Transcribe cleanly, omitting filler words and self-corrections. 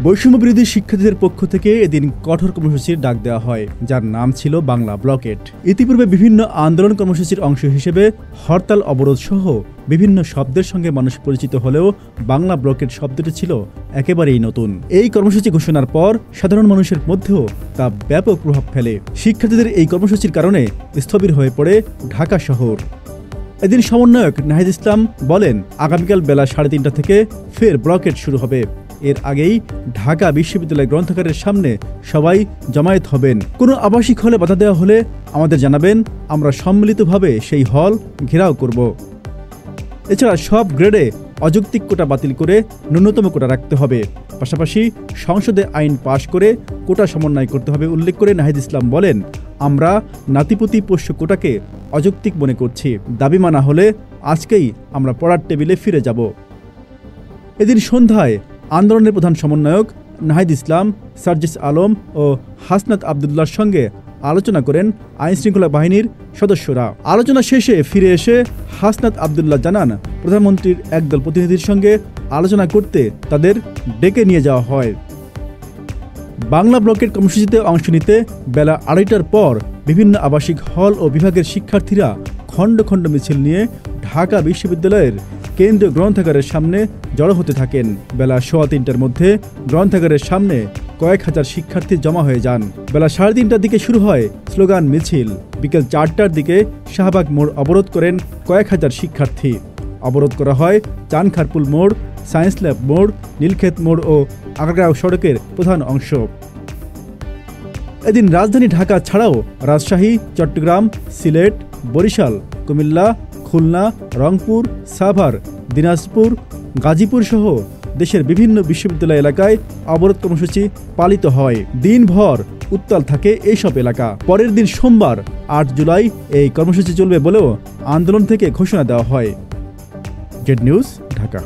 বৈষম্যবিরোধী শিক্ষার্থীদের পক্ষ থেকে এদিন কঠোর কর্মসূচির ডাক দেওয়া হয়, যার নাম ছিল বাংলা ব্লকেট। ইতিপূর্বে বিভিন্ন আন্দোলন কর্মসূচির অংশ হিসেবে হরতাল, অবরোধ সহ বিভিন্ন শব্দের সঙ্গে মানুষ পরিচিত হলেও বাংলা ব্লকেট শব্দটি ছিল একেবারেই নতুন। এই কর্মসূচি ঘোষণার পর সাধারণ মানুষের মধ্যেও তা ব্যাপক প্রভাব ফেলে। শিক্ষার্থীদের এই কর্মসূচির কারণে স্থবির হয়ে পড়ে ঢাকা শহর। এদিন সমন্বয়ক নাহিদ ইসলাম বলেন, আগামীকাল বেলা 3:30 থেকে ফের ব্লকেট শুরু হবে। এর আগেই ঢাকা বিশ্ববিদ্যালয় গ্রন্থাগারের সামনে সবাই জমায়েত হবেন। কোনো আবাসিক হলে বাধা দেওয়া হলে আমাদের জানাবেন, আমরা সম্মিলিতভাবে সেই হল ঘেরাও করব। এছাড়া সব গ্রেডে অযৌক্তিক কোটা বাতিল করে ন্যূনতম কোটা রাখতে হবে। পাশাপাশি সংসদে আইন পাশ করে কোটা সমন্বয় করতে হবে উল্লেখ করে নাহিদ ইসলাম বলেন, আমরা নাতিপুতি পোষ্য কোটাকে অযৌক্তিক মনে করছি। দাবি মানা হলে আজকেই আমরা পড়ার টেবিলে ফিরে যাব। এদিন সন্ধ্যায় আন্দোলনের প্রধান সমন্বয়ক নাহিদ ইসলাম, সার্জিস আলম ও হাসনাত আবদুল্লাহর সঙ্গে আলোচনা করেন আইনশৃঙ্খলা বাহিনীর সদস্যরা। আলোচনা শেষে ফিরে এসে হাসনাত আবদুল্লাহ জানান, প্রধানমন্ত্রীর একদল প্রতিনিধির সঙ্গে আলোচনা করতে তাদের ডেকে নিয়ে যাওয়া হয়। বাংলা ব্লকের কর্মসূচিতে অংশ নিতে বেলা 2:30টার পর বিভিন্ন আবাসিক হল ও বিভাগের শিক্ষার্থীরা খণ্ড খণ্ড মিছিল নিয়ে ঢাকা বিশ্ববিদ্যালয়ের কেন্দ্রীয় গ্রন্থাগারের সামনে জড়ো হতে থাকেন। বেলা 3:15টার মধ্যে গ্রন্থাগারের সামনে কয়েক হাজার শিক্ষার্থী জমা হয়ে যান। বেলা 3:30টার দিকে শুরু হয় স্লোগান মিছিল। বিকেল 4টার দিকে শাহবাগ মোড় অবরোধ করেন কয়েক হাজার শিক্ষার্থী। অবরোধ করা হয় চানখারপুল মোড়, সায়েন্স ল্যাব মোড়, নীলক্ষেত মোড় ও আগারগাঁও সড়কের প্রধান অংশ। এদিন রাজধানী ঢাকা ছাড়াও রাজশাহী, চট্টগ্রাম, সিলেট, বরিশাল, কুমিল্লা, খুলনা, রংপুর, সাভার, দিনাজপুর, গাজীপুর সহ দেশের বিভিন্ন বিশ্ববিদ্যালয় এলাকায় অবরোধ কর্মসূচি পালিত হয়। দিনভর উত্তাল থাকে এইসব এলাকা। পরের দিন সোমবার 8 জুলাই এই কর্মসূচি চলবে বলেও আন্দোলন থেকে ঘোষণা দেওয়া হয়। Z news, Dhaka.